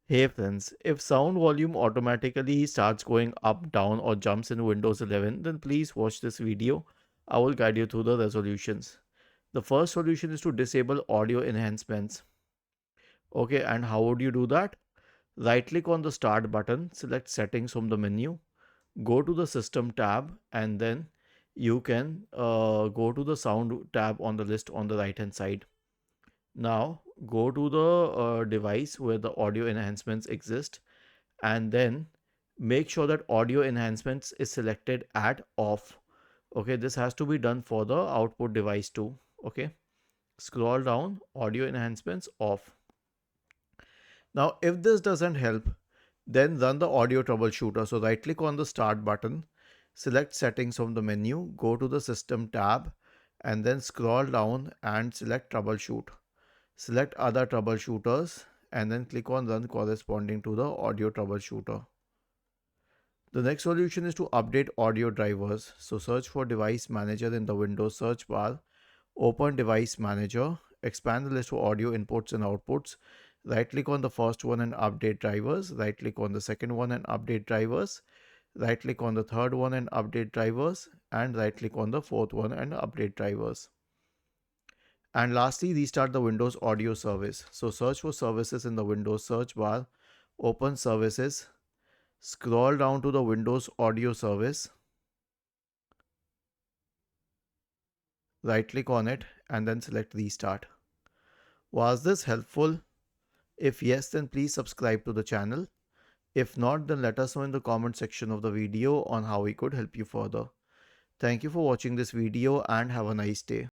Hey friends, if sound volume automatically starts going up, down, or jumps in Windows 11, then please watch this video. I will guide you through the resolutions. The first solution is to disable audio enhancements. Okay, and how would you do that? Right click on the start button, select settings from the menu, go to the system tab, and then you can go to the sound tab on the list on the right hand side. Now go to the device where the audio enhancements exist, and then make sure that audio enhancements is selected at off. Okay, this has to be done for the output device too. Okay, scroll down, audio enhancements off. Now if this doesn't help, then run the audio troubleshooter. So right click on the start button, select settings from the menu, go to the system tab, and then scroll down and select troubleshoot. Select other troubleshooters and then click on run corresponding to the audio troubleshooter. The next solution is to update audio drivers. So search for device manager in the Windows search bar, open device manager, expand the list of audio inputs and outputs, right click on the first one and update drivers, right click on the second one and update drivers, right click on the third one and update drivers, and right click on the fourth one and update drivers. And lastly, restart the Windows audio service. So search for services in the Windows search bar, open services, scroll down to the Windows audio service, right click on it, and then select restart. Was this helpful? If yes, then please subscribe to the channel. If not, then let us know in the comment section of the video on how we could help you further. Thank you for watching this video and have a nice day.